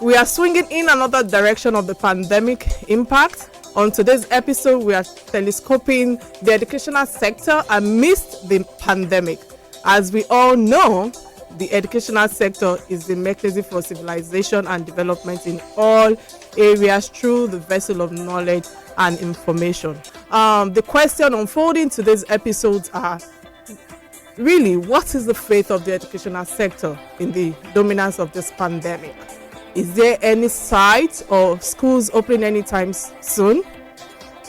we are swinging in another direction of the pandemic impact. On today's episode, we are telescoping the educational sector amidst the pandemic. As we all know, the educational sector is the mechanism for civilization and development in all areas through the vessel of knowledge and information. The question unfolding today's episodes are, really, what is the fate of the educational sector in the dominance of this pandemic? Is there any sight of schools opening anytime soon?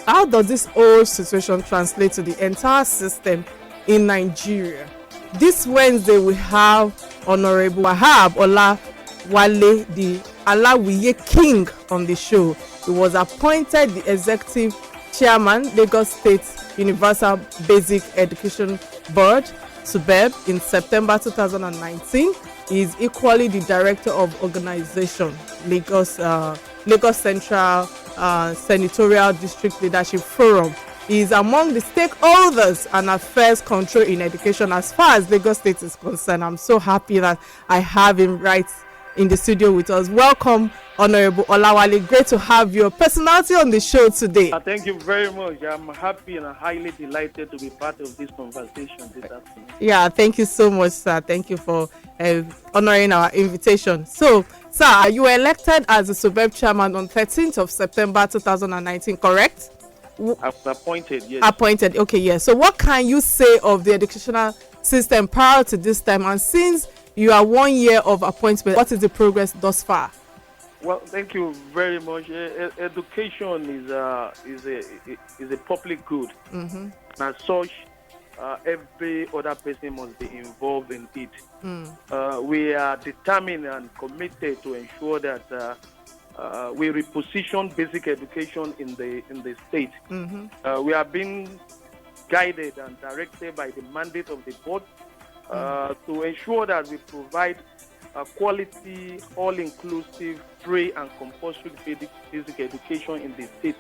How does this whole situation translate to the entire system in Nigeria? This Wednesday, we have Honorable Wahab Alawiye-King on the show. He was appointed the Executive Chairman, Lagos State Universal Basic Education Board, SUBEB, in September 2019. He is equally the Director of Organization, Lagos Central Senatorial District Leadership Forum. He is among the stakeholders and affairs control in education as far as Lagos State is concerned. I'm so happy that I have him right in the studio with us. Welcome, Honorable Olawale. Great to have your personality on the show today. Thank you very much. I'm happy and highly delighted to be part of this conversation this afternoon. Yeah, thank you so much, sir. Thank you for honoring our invitation. So, sir, you were elected as the SUBEB chairman on 13th of September 2019, correct? I was appointed, yes. Appointed, okay, yes. So what can you say of the educational system prior to this time? And since you are 1 year of appointment, what is the progress thus far? Well, thank you very much. Education is a public good. Mm-hmm. And as such, every other person must be involved in it. We are determined and committed to ensure that we reposition basic education in the state. Mm-hmm. We are being guided and directed by the mandate of the board to ensure that we provide quality, all-inclusive, free and compulsory basic education in the state,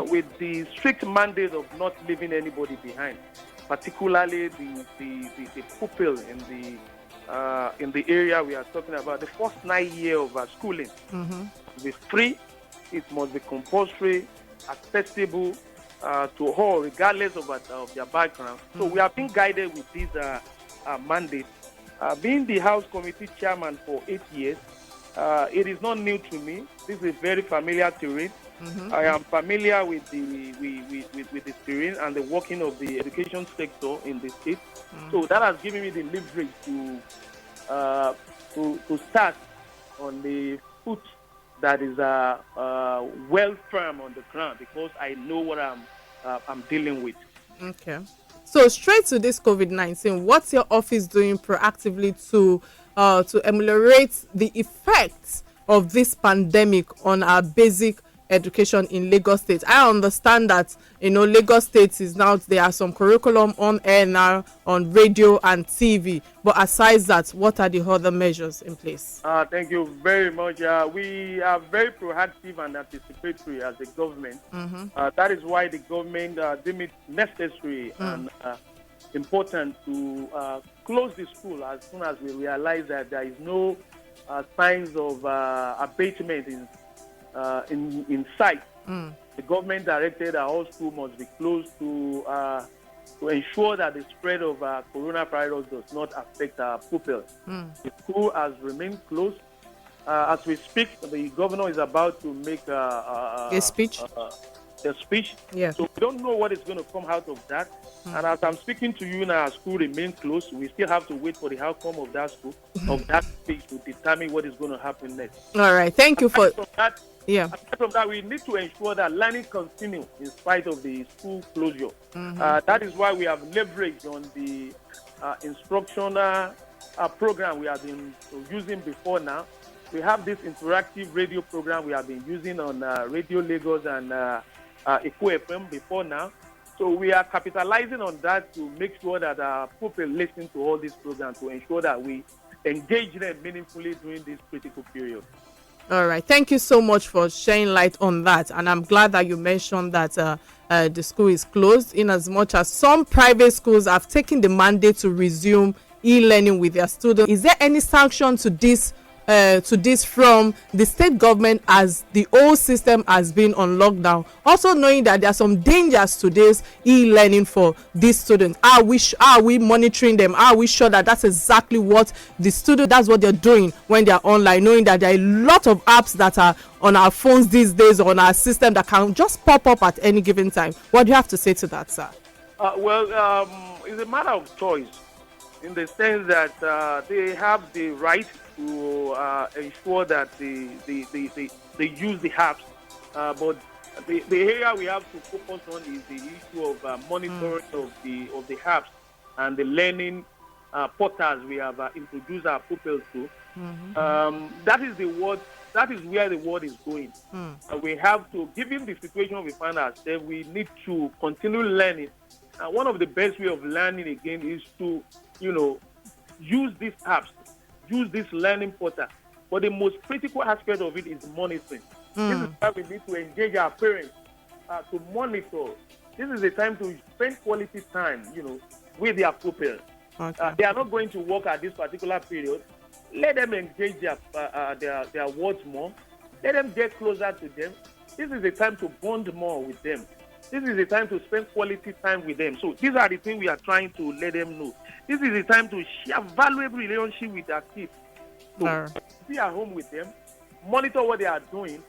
with the strict mandate of not leaving anybody behind, particularly the pupil in the area we are talking about. The first 9 years of our schooling must be free, it must be compulsory, accessible to all, regardless of their background. So we are being guided with this mandate. Being the House Committee Chairman for 8 years, it is not new to me. This is very familiar terrain. I am familiar with the terrain and the working of the education sector in the state. So that has given me the leverage to start on the foot that is well firm on the ground, because I know what I'm dealing with. Okay. So straight to this COVID-19, what's your office doing proactively to ameliorate the effects of this pandemic on our basic education in Lagos State? I understand that, Lagos State is now, there are some curriculum on air now, on radio and TV. But aside that, what are the other measures in place? Thank you very much. We are very proactive and anticipatory as a government. That is why the government deemed it necessary and important to close the school as soon as we realize that there is no signs of abatement in sight. The government directed that all schools must be closed to ensure that the spread of coronavirus does not affect our pupils. The school has remained closed. As we speak, the governor is about to make a speech. Yeah. So we don't know what is going to come out of that. And as I'm speaking to you now, our school remains closed. We still have to wait for the outcome of that school, of that speech, to determine what is going to happen next. All right. Thank you for that. Yeah. Apart from that, we need to ensure that learning continues in spite of the school closure. That is why we have leveraged on the instructional program we have been using before now. We have this interactive radio program we have been using on Radio Lagos and Eco FM before now. So we are capitalizing on that to make sure that our people listen to all these programs, to ensure that we engage them meaningfully during this critical period. All right. Thank you so much for shedding light on that. And I'm glad that you mentioned that the school is closed, in as much as some private schools have taken the mandate to resume e-learning with their students. Is there any sanction to this to this from the state government as the whole system has been on lockdown, also knowing that there are some dangers to this e-learning for these students? Are we monitoring them? Are we sure that that's exactly what the student, that's what they're doing when they're online, knowing that there are a lot of apps that are on our phones these days, on our system, that can just pop up at any given time? What do you have to say to that, sir? It's a matter of choice, in the sense that they have the right to ensure that they use the apps, but the area we have to focus on is the issue of monitoring of the apps and the learning portals we have introduced our pupils to. That is where the world is going. We have to, given the situation we find ourselves, we need to continue learning. One of the best way of learning again is to, use these apps, use this learning portal. But the most critical aspect of it is monitoring. This is why we need to engage our parents to monitor. This is the time to spend quality time, with their pupils. Okay. They are not going to work at this particular period. Let them engage their words more. Let them get closer to them. This is the time to bond more with them. This is the time to spend quality time with them. So these are the things we are trying to let them know. This is the time to share valuable relationship with our kids. So be at home with them, monitor what they are doing,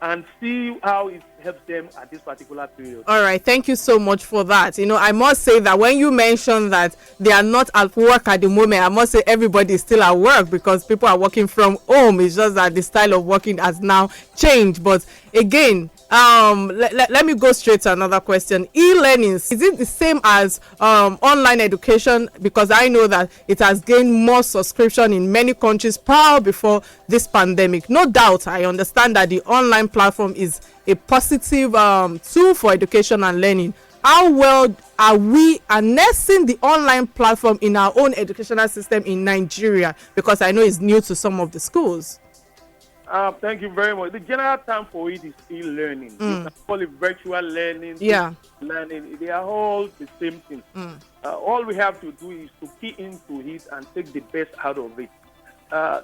and see how it helps them at this particular period. All right, thank you so much for that. I must say that when you mention that they are not at work at the moment, I must say everybody is still at work because people are working from home. It's just that the style of working has now changed. But again, let me go straight to another question. E-learning, is it the same as online education? Because I know that it has gained more subscription in many countries prior before this pandemic. No doubt, I understand that the online platform is a positive tool for education and learning. How well are we harnessing the online platform in our own educational system in Nigeria? Because I know it's new to some of the schools. Thank you very much. The general term for it is e-learning. You can call it virtual learning, learning. They are all the same thing. All we have to do is to key into it and take the best out of it.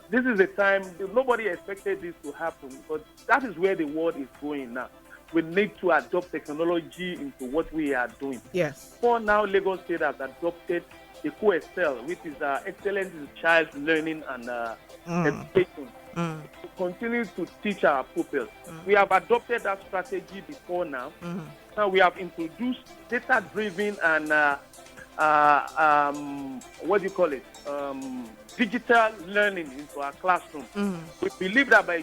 This is the time, nobody expected this to happen, but that is where the world is going now. We need to adopt technology into what we are doing. Yes. For now, Lagos State has adopted the QSL, which is Excellence in Child Learning and Education. To continue to teach our pupils. We have adopted that strategy before now. Now we have introduced data-driven and digital learning into our classroom. We believe that by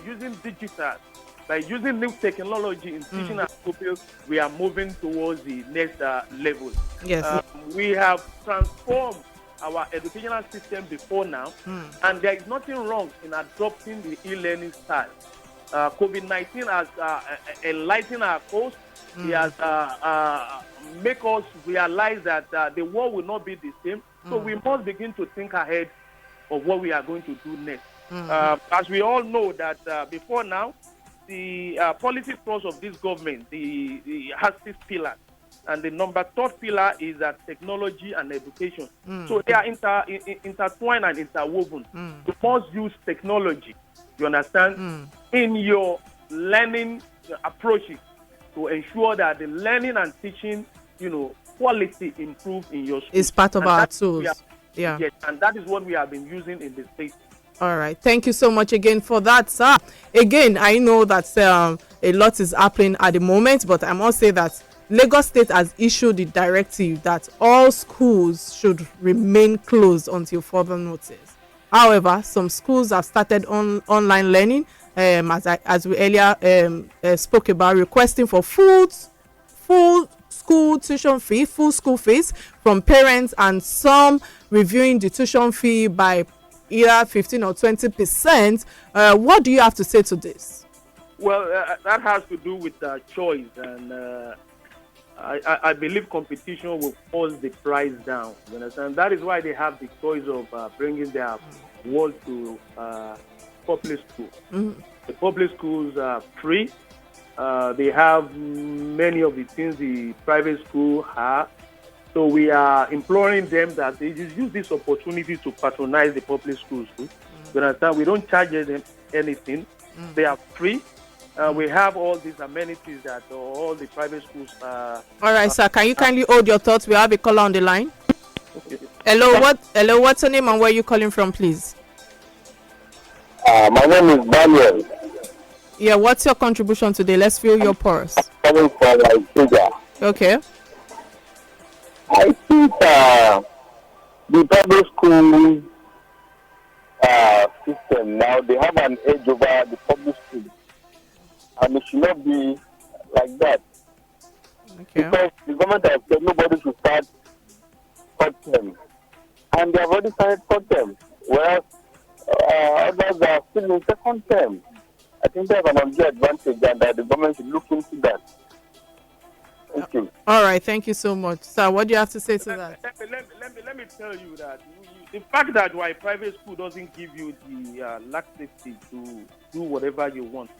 using new technology in teaching our pupils, we are moving towards the next level. Yes. We have transformed our educational system before now, and there is nothing wrong in adopting the e-learning style. COVID-19 has enlightened our course. It has make us realize that the world will not be the same. So we must begin to think ahead of what we are going to do next. As we all know that before now, the policy thrust of this government has 6 pillars. And the third pillar is technology and education. So they are intertwined and interwoven. You must use technology, you understand, in your learning approaches to ensure that the learning and teaching, quality improve in your school. It's part of our tools. Yes, and that is what we have been using in the state. All right. Thank you so much again for that, sir. Again, I know that a lot is happening at the moment, but I must say that Lagos State has issued the directive that all schools should remain closed until further notice. However, some schools have started online learning, as we earlier spoke about, requesting for full school tuition fee, full school fees from parents, and some reviewing the tuition fee by either 15 or 20%. What do you have to say to this? Well, that has to do with choice, and I believe competition will force the price down. You understand? That is why they have the choice of bringing their world to public school. The public schools are free. They have many of the things the private school have. So we are imploring them that they just use this opportunity to patronize the public schools too. You understand? We don't charge them anything. They are free. We have all these amenities that all the private schools are. All right, sir. Can you kindly hold your thoughts? We have a caller on the line. Okay. Hello, what's your name and where are you calling from, please? My name is Daniel. Yeah, what's your contribution today? Let's feel your pulse. Coming from Nigeria. Okay. I think the public school system now, they have an edge over the public school. And it should not be like that. Okay. Because the government has said nobody should start third term. And they have already started third term. Whereas others are still in second term. I think they have an unfair advantage and that the government should look into that. Thank you. All right, thank you so much. Sir, what do you have to say to that? Let me tell you that the fact that why private school doesn't give you the laxity to do whatever you want.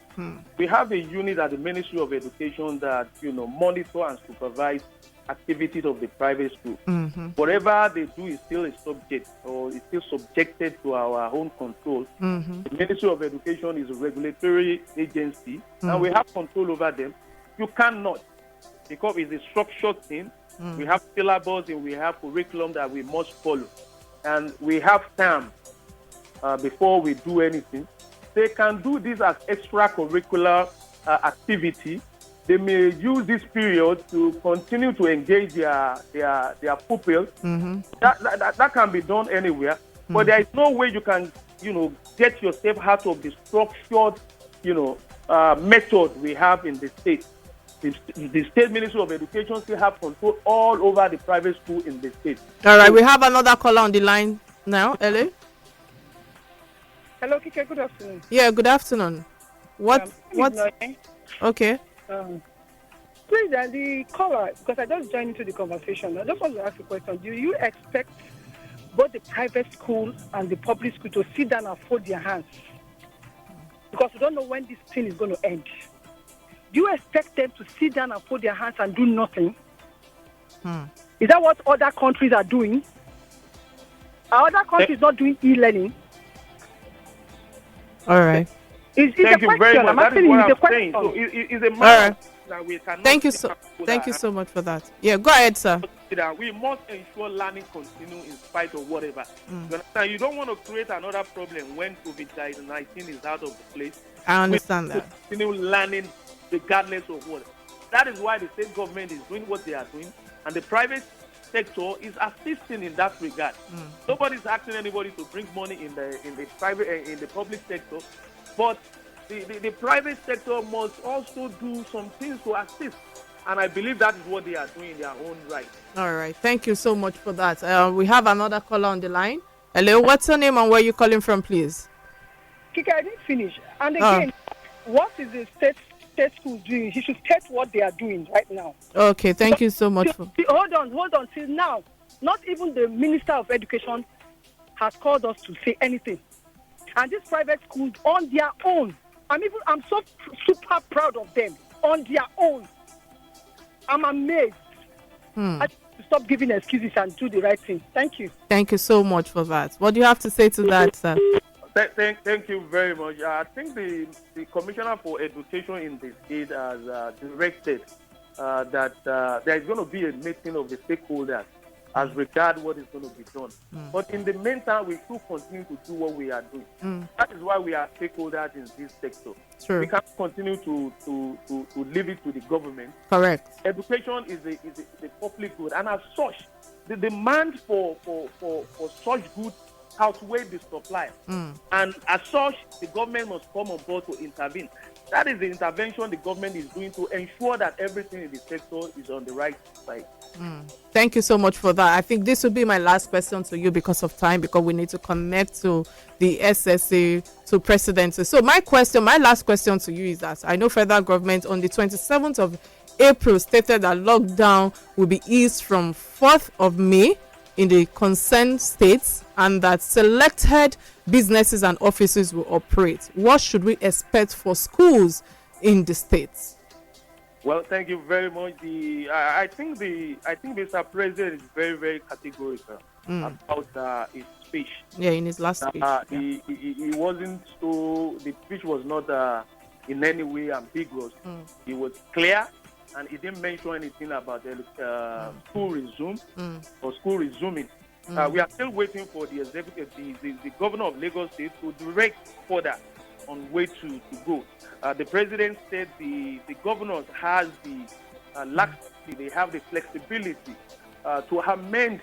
We have a unit at the Ministry of Education that monitor and supervise activities of the private school. Whatever they do is still a subject or is still subjected to our own control. The Ministry of Education is a regulatory agency and we have control over them. You cannot, because it's a structured thing. We have syllabus and we have curriculum that we must follow. And we have time before we do anything. They can do this as extracurricular activity. They may use this period to continue to engage their pupils. That can be done anywhere. But there is no way you can, get yourself out of the structured, method we have in the state. The State Ministry of Education still have control all over the private school in the state. All right, we have another caller on the line now. Hello? Hello, Kike. Good afternoon. Yeah, good afternoon. What? Okay. Please, the caller, because I just joined into the conversation, I just want to ask a question. Do you expect both the private school and the public school to sit down and fold their hands? Because we don't know when this thing is going to end. Do you expect them to sit down and fold their hands and do nothing? Is that what other countries are doing? Are other countries not doing e-learning? All right. Thank you very much. That is what I'm saying. So it's a matter that we cannot. Thank you so much for that. Yeah, go ahead, sir. We must ensure learning continue in spite of whatever. You understand? You don't want to create another problem when COVID-19 is out of the place. I understand that. Continue learning regardless of what. That is why the state government is doing what they are doing, and the private sector is assisting in that regard. Nobody's asking anybody to bring money in the private in the public sector, but the private sector must also do some things to assist, and I believe that is what they are doing in their own right. All right, thank you so much for that. We have another caller on the line. Hello, what's your name and where are you calling from, please? Kike, I didn't finish. And again, what is the state school doing? He should state what they are doing right now. Okay, thank you so much. Hold on. Till now, not even the Minister of Education has called us to say anything. And these private schools on their own, I'm so super proud of them. On their own, I'm amazed. I have to stop giving excuses and do the right thing. Thank you. Thank you so much for that. What do you have to say to that, sir? Thank you very much. I think the Commissioner for Education in the state has directed that there is going to be a meeting of the stakeholders as regard what is going to be done. But in the meantime, we should continue to do what we are doing. That is why we are stakeholders in this sector. True. We can't continue to leave it to the government. Correct. Education is a public good, and as such, the demand for such goods outweigh the supply. And as such, the government must come on board to intervene. That is the intervention the government is doing to ensure that everything in the sector is on the right side. Thank you so much for that. I think this will be my last question to you because of time, because we need to connect to the SSA, to presidency. So my last question to you is that I know federal government on the 27th of April stated that lockdown will be eased from 4th of May in the concerned states, and that selected businesses and offices will operate. What should we expect for schools in the states? Well, thank you very much. I think Mr. President is very, very categorical about his speech. Yeah, in his last speech. He wasn't so. The speech was not in any way ambiguous. He was clear, and he didn't mention anything about school resume or school resuming. We are still waiting for the executive, the governor of Lagos State to direct further on where to go. The president said the governors has the laxity, they have the flexibility to amend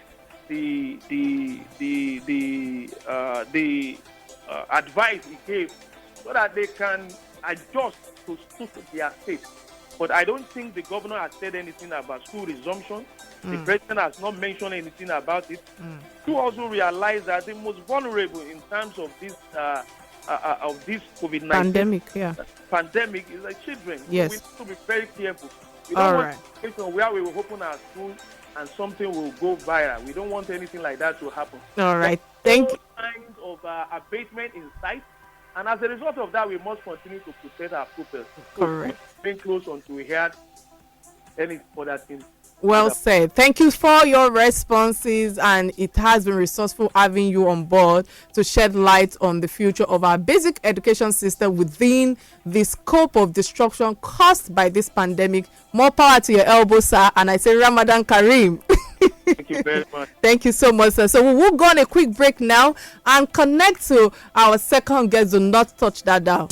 the advice he gave so that they can adjust to suit their state. But I don't think the governor has said anything about school resumption. The president has not mentioned anything about it. To also realize that the most vulnerable in terms of this COVID-19 pandemic is the children. Yes. So we need to be very careful. We don't want a situation where we will open our school and something will go viral. We don't want anything like that to happen. All right. Thank you. Signs of abatement in sight. And as a result of that, we must continue to protect our pupils. Correct. Being close until we hear any other things. Well said. Thank you for your responses, and it has been resourceful having you on board to shed light on the future of our basic education system within the scope of disruption caused by this pandemic. More power to your elbow, sir, and I say Ramadan Kareem. Thank you very much. Thank you so much, sir. So we will go on a quick break now and connect to our second guest. Do not touch that down.